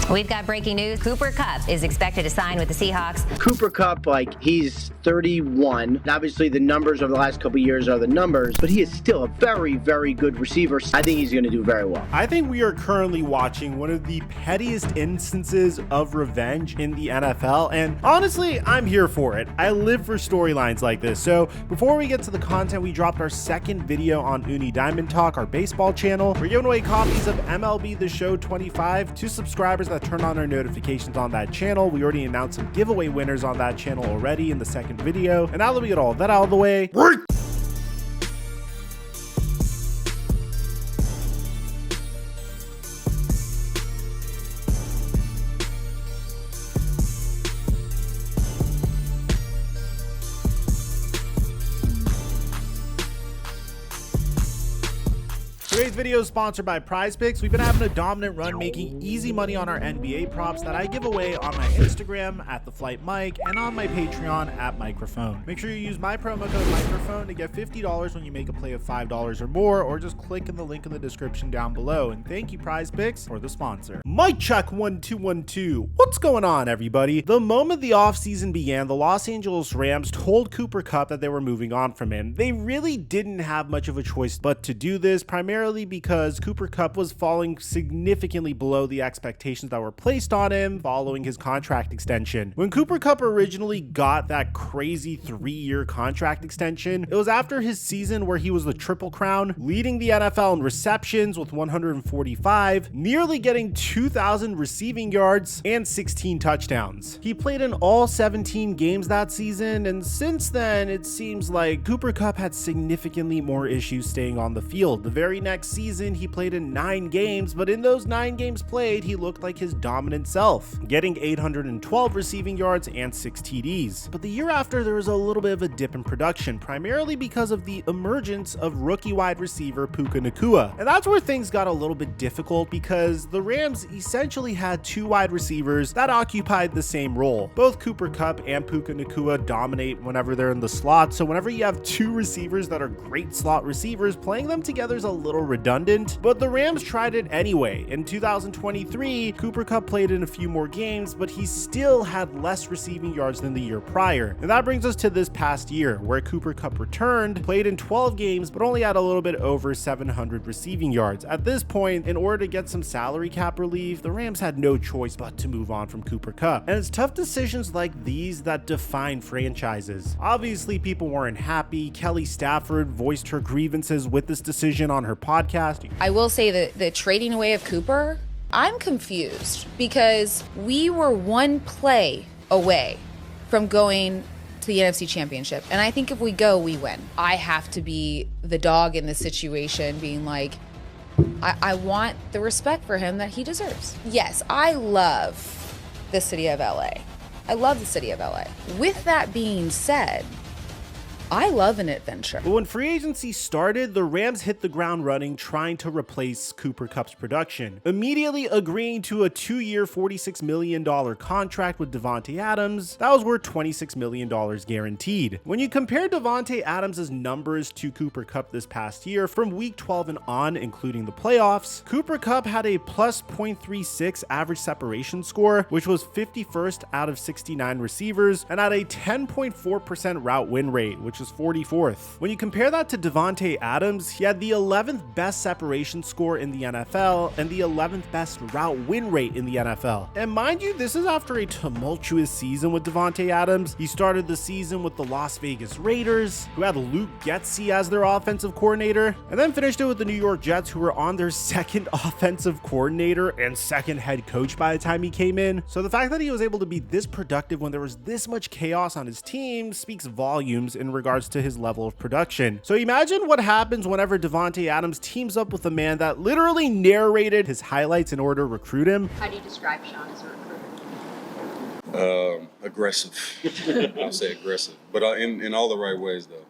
We've got breaking news. Cooper Kupp is expected to sign with the Seahawks. Cooper Kupp, he's 31. Obviously, the numbers over the last couple of years are the numbers, but he is still a very, very good receiver. I think he's going to do very well. I think we are currently watching one of the pettiest instances of revenge in the NFL, and honestly, I'm here for it. I live for storylines like this. So before we get to the content, we dropped our second video on Uni Diamond Talk, our baseball channel. We're giving away copies of MLB The Show 25 to subscribers that turn on our notifications on that channel. We already announced some giveaway winners on that channel already in the second video. And now that we get all of that out of the way, today's video is sponsored by PrizePicks. We've been having a dominant run making easy money on our NBA props that I give away on my Instagram at @TheFlightMike and on my Patreon at Mikerophone. Make sure you use my promo code Mikerophone to get $50 when you make a play of $5 or more, or just click in the link in the description down below. And thank you, PrizePicks, for the sponsor. Mic check 1 2 1 2. What's going on, everybody? The moment the offseason began, the Los Angeles Rams told Cooper Kupp that they were moving on from him. They really didn't have much of a choice but to do this, primarily because Cooper Kupp was falling significantly below the expectations that were placed on him following his contract extension. When Cooper Kupp originally got that crazy 3-year contract extension, it was after his season where he was the Triple Crown, leading the NFL in receptions with 145, nearly getting 2,000 receiving yards and 16 touchdowns. He played in all 17 games that season, and since then, it seems like Cooper Kupp had significantly more issues staying on the field. The very next season, he played in 9 games, but in those 9 games played, he looked like his dominant self, getting 812 receiving yards and 6 TDs. But the year after, there was a little bit of a dip in production, primarily because of the emergence of rookie wide receiver Puka Nacua. And that's where things got a little bit difficult because the Rams essentially had 2 wide receivers that occupied the same role. Both Cooper Kupp and Puka Nacua dominate whenever they're in the slot, so whenever you have 2 receivers that are great slot receivers, playing them together is a little redundant, but the Rams tried it anyway. In 2023, Cooper Kupp played in a few more games, but he still had less receiving yards than the year prior. And that brings us to this past year, where Cooper Kupp returned, played in 12 games, but only had a little bit over 700 receiving yards. At this point, in order to get some salary cap relief, the Rams had no choice but to move on from Cooper Kupp. And it's tough decisions like these that define franchises. Obviously, people weren't happy. Kelly Stafford voiced her grievances with this decision on her podcast. I will say that the trading away of Cooper, I'm confused because we were one play away from going to the NFC Championship. And I think if we go, we win. I have to be the dog in this situation, being like, I want the respect for him that he deserves. Yes, I love the city of LA. I love the city of LA. With that being said, I love an adventure. But when free agency started, the Rams hit the ground running trying to replace Cooper Kupp's production, immediately agreeing to a 2-year, $46 million contract with Davante Adams that was worth $26 million guaranteed. When you compare Davante Adams' numbers to Cooper Kupp this past year, from week 12 and on, including the playoffs, Cooper Kupp had a plus .36 average separation score, which was 51st out of 69 receivers, and had a 10.4% route win rate, which is 44th. When you compare that to Davante Adams, he had the 11th best separation score in the NFL and the 11th best route win rate in the NFL. And mind you, this is after a tumultuous season with Davante Adams. He started the season with the Las Vegas Raiders, who had Luke Getsy as their offensive coordinator, and then finished it with the New York Jets, who were on their second offensive coordinator and second head coach by the time he came in. So the fact that he was able to be this productive when there was this much chaos on his team speaks volumes in regards to his level of production. So imagine what happens whenever Davante Adams teams up with a man that literally narrated his highlights in order to recruit him. How do you describe Sean as a recruiter? Aggressive. I'll say aggressive, but in all the right ways though.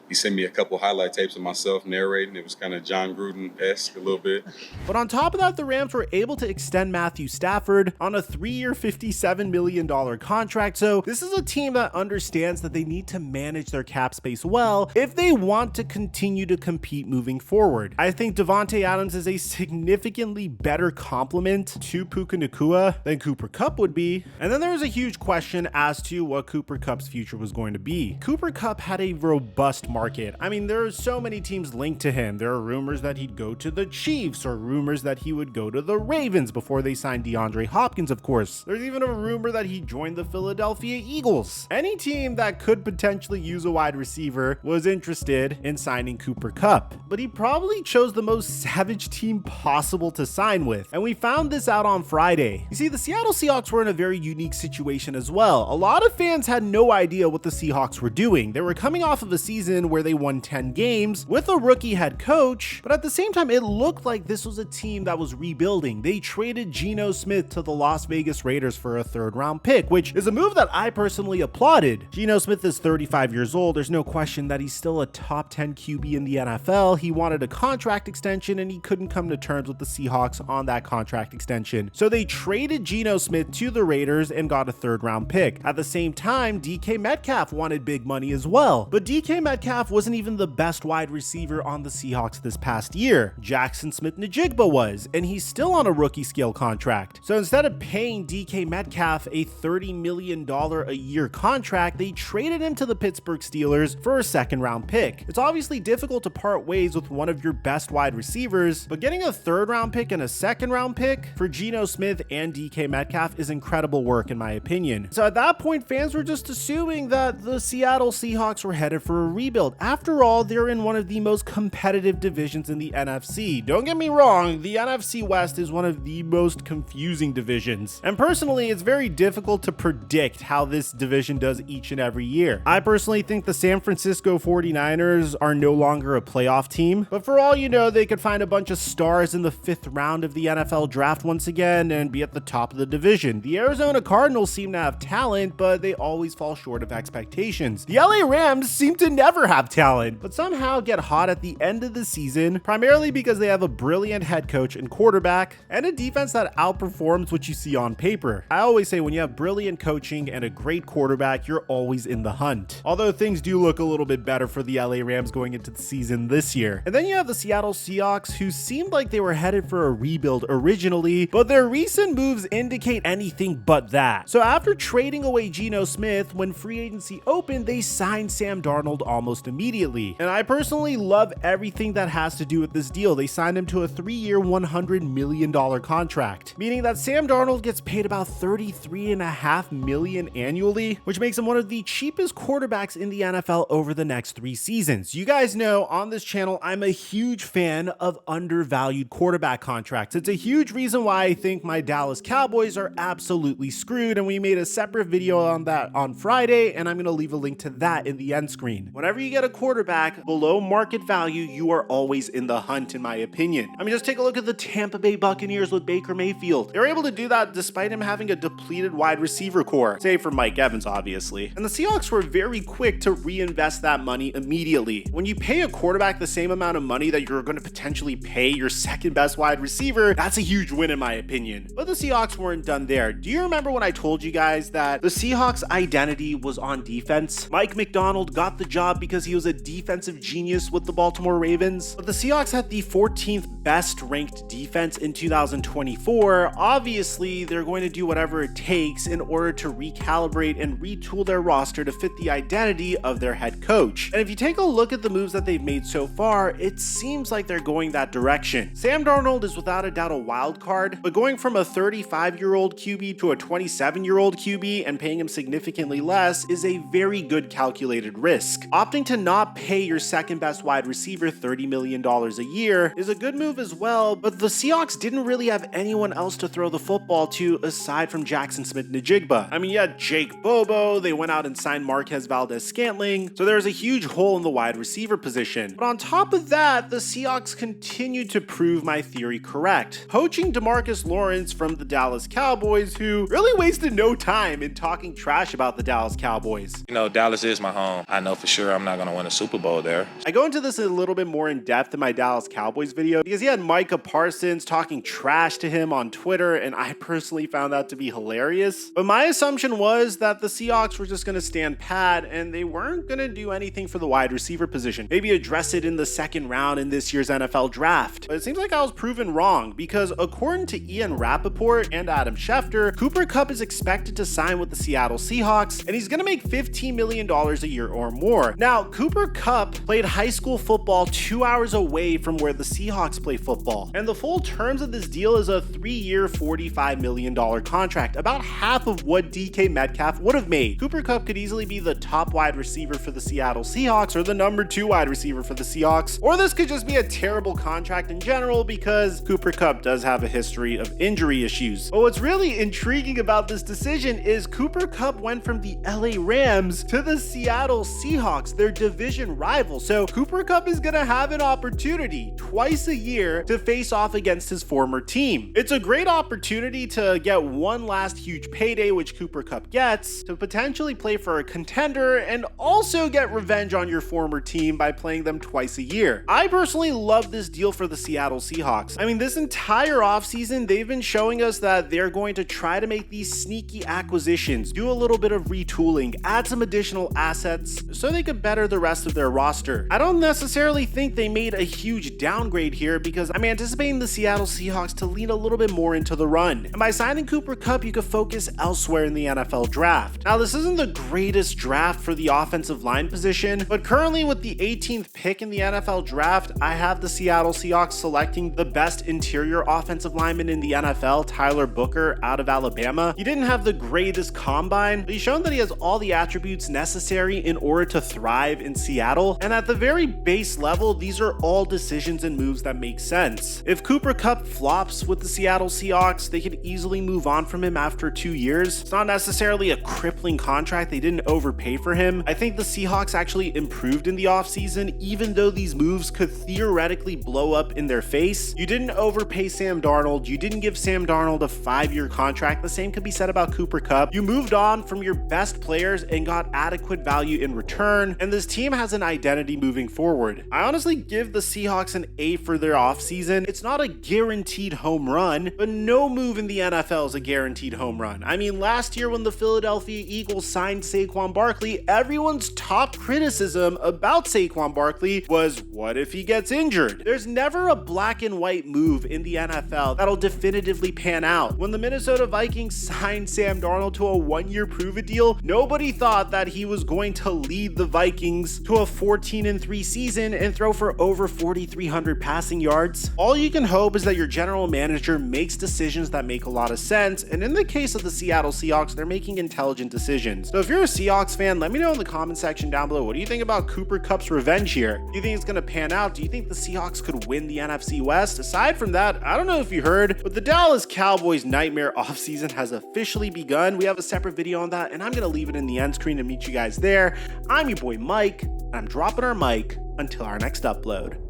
He sent me a couple highlight tapes of myself narrating. It was kind of John Gruden-esque a little bit. But on top of that, the Rams were able to extend Matthew Stafford on a 3-year, $57 million contract. So this is a team that understands that they need to manage their cap space well if they want to continue to compete moving forward. I think Davante Adams is a significantly better complement to Puka Nacua than Cooper Kupp would be. And then there was a huge question as to what Cooper Kupp's future was going to be. Cooper Kupp had a robust market. I mean, there are so many teams linked to him. There are rumors that he'd go to the Chiefs or rumors that he would go to the Ravens before they signed DeAndre Hopkins, of course. There's even a rumor that he joined the Philadelphia Eagles. Any team that could potentially use a wide receiver was interested in signing Cooper Kupp, but he probably chose the most savage team possible to sign with. And we found this out on Friday. You see, the Seattle Seahawks were in a very unique situation as well. A lot of fans had no idea what the Seahawks were doing. They were coming off of a season where they won 10 games with a rookie head coach, but at the same time, it looked like this was a team that was rebuilding. They traded Geno Smith to the Las Vegas Raiders for a 3rd-round pick, which is a move that I personally applauded. Geno Smith is 35 years old. There's no question that he's still a top 10 QB in the NFL. He wanted a contract extension and he couldn't come to terms with the Seahawks on that contract extension. So they traded Geno Smith to the Raiders and got a 3rd-round pick. At the same time, DK Metcalf wanted big money as well, but DK Metcalf wasn't even the best wide receiver on the Seahawks this past year. Jackson Smith-Njigba was, and he's still on a rookie scale contract. So instead of paying DK Metcalf a $30 million a year contract, they traded him to the Pittsburgh Steelers for a 2nd-round pick. It's obviously difficult to part ways with one of your best wide receivers, but getting a 3rd-round pick and a 2nd-round pick for Geno Smith and DK Metcalf is incredible work in my opinion. So at that point, fans were just assuming that the Seattle Seahawks were headed for a rebuild. After all, they're in one of the most competitive divisions in the NFC. Don't get me wrong, the NFC West is one of the most confusing divisions. And personally, it's very difficult to predict how this division does each and every year. I personally think the San Francisco 49ers are no longer a playoff team, but for all you know, they could find a bunch of stars in the 5th round of the NFL draft once again and be at the top of the division. The Arizona Cardinals seem to have talent, but they always fall short of expectations. The LA Rams seem to never have talent, but somehow get hot at the end of the season, primarily because they have a brilliant head coach and quarterback and a defense that outperforms what you see on paper. I always say when you have brilliant coaching and a great quarterback, you're always in the hunt. Although things do look a little bit better for the LA Rams going into the season this year. And then you have the Seattle Seahawks, who seemed like they were headed for a rebuild originally, but their recent moves indicate anything but that. So after trading away Geno Smith, when free agency opened, they signed Sam Darnold almost immediately. And I personally love everything that has to do with this deal. They signed him to a 3-year, $100 million contract, meaning that Sam Darnold gets paid about $33.5 million annually, which makes him one of the cheapest quarterbacks in the NFL over the next 3 seasons. You guys know on this channel, I'm a huge fan of undervalued quarterback contracts. It's a huge reason why I think my Dallas Cowboys are absolutely screwed, and we made a separate video on that on Friday, and I'm going to leave a link to that in the end screen. Whenever you get a quarterback below market value, you are always in the hunt, in my opinion. I mean, just take a look at the Tampa Bay Buccaneers with Baker Mayfield. They were able to do that despite him having a depleted wide receiver core, save for Mike Evans, obviously. And the Seahawks were very quick to reinvest that money immediately. When you pay a quarterback the same amount of money that you're going to potentially pay your 2nd best wide receiver, that's a huge win in my opinion. But the Seahawks weren't done there. Do you remember when I told you guys that the Seahawks' identity was on defense? Mike McDonald got the job because he was a defensive genius with the Baltimore Ravens, but the Seahawks had the 14th best ranked defense in 2024. Obviously, they're going to do whatever it takes in order to recalibrate and retool their roster to fit the identity of their head coach. And if you take a look at the moves that they've made so far, it seems like they're going that direction. Sam Darnold is without a doubt a wild card, but going from a 35-year-old QB to a 27-year-old QB and paying him significantly less is a very good calculated risk. Opting to not pay your 2nd best wide receiver $30 million a year is a good move as well, but the Seahawks didn't really have anyone else to throw the football to aside from Jackson Smith-Njigba. I mean, you had Jake Bobo, they went out and signed Marquez Valdez-Scantling, so there's a huge hole in the wide receiver position. But on top of that, the Seahawks continued to prove my theory correct, poaching DeMarcus Lawrence from the Dallas Cowboys, who really wasted no time in talking trash about the Dallas Cowboys. You know, Dallas is my home. I know for sure I'm not going to win a Super Bowl there. I go into this a little bit more in depth in my Dallas Cowboys video because he had Micah Parsons talking trash to him on Twitter, and I personally found that to be hilarious. But my assumption was that the Seahawks were just going to stand pat and they weren't going to do anything for the wide receiver position. Maybe address it in the second round in this year's NFL draft. But it seems like I was proven wrong because according to Ian Rappaport and Adam Schefter, Cooper Kupp is expected to sign with the Seattle Seahawks, and he's going to make $15 million a year or more. Now, Cooper Kupp played high school football 2 hours away from where the Seahawks play football, and the full terms of this deal is a 3-year, $45 million contract, about half of what DK Metcalf would have made. Cooper Kupp could easily be the top wide receiver for the Seattle Seahawks or the number 2 wide receiver for the Seahawks, or this could just be a terrible contract in general because Cooper Kupp does have a history of injury issues. But what's really intriguing about this decision is Cooper Kupp went from the LA Rams to the Seattle Seahawks, their division rival. So Cooper Kupp is going to have an opportunity twice a year to face off against his former team. It's a great opportunity to get one last huge payday, which Cooper Kupp gets, to potentially play for a contender and also get revenge on your former team by playing them twice a year. I personally love this deal for the Seattle Seahawks. I mean, this entire offseason, they've been showing us that they're going to try to make these sneaky acquisitions, do a little bit of retooling, add some additional assets so they could better the rest of their roster. I don't necessarily think they made a huge downgrade here because I'm anticipating the Seattle Seahawks to lean a little bit more into the run. And by signing Cooper Kupp, you could focus elsewhere in the NFL draft. Now, this isn't the greatest draft for the offensive line position, but currently with the 18th pick in the NFL draft, I have the Seattle Seahawks selecting the best interior offensive lineman in the NFL, Tyler Booker out of Alabama. He didn't have the greatest combine, but he's shown that he has all the attributes necessary in order to thrive in Seattle. And at the very base level, these are all decisions and moves that make sense. If Cooper Kupp flops with the Seattle Seahawks, they could easily move on from him after 2 years. It's not necessarily a crippling contract. They didn't overpay for him. I think the Seahawks actually improved in the offseason, even though these moves could theoretically blow up in their face. You didn't overpay Sam Darnold. You didn't give Sam Darnold a 5-year contract. The same could be said about Cooper Kupp. You moved on from your best players and got adequate value in return, and this team has an identity moving forward. I honestly give the Seahawks an A for their offseason. It's not a guaranteed home run, but no move in the NFL is a guaranteed home run. I mean, last year when the Philadelphia Eagles signed Saquon Barkley, everyone's top criticism about Saquon Barkley was, what if he gets injured? There's never a black and white move in the NFL that'll definitively pan out. When the Minnesota Vikings signed Sam Darnold to a 1-year prove-it deal, nobody thought that he was going to lead the Vikings to a 14-3 season and throw for over 4,300 passing yards. All you can hope is that your general manager makes decisions that make a lot of sense, and in the case of the Seattle Seahawks, they're making intelligent decisions. So if you're a Seahawks fan, let me know in the comment section down below. What do you think about Cooper Kupp's revenge here? Do you think it's going to pan out? Do you think the Seahawks could win the NFC West? Aside from that, I don't know if you heard, but the Dallas Cowboys nightmare offseason has officially begun. We have a separate video on that, and I'm going to leave it in the end screen and meet you guys there. I'm your boy Mike, and I'm dropping our mic until our next upload.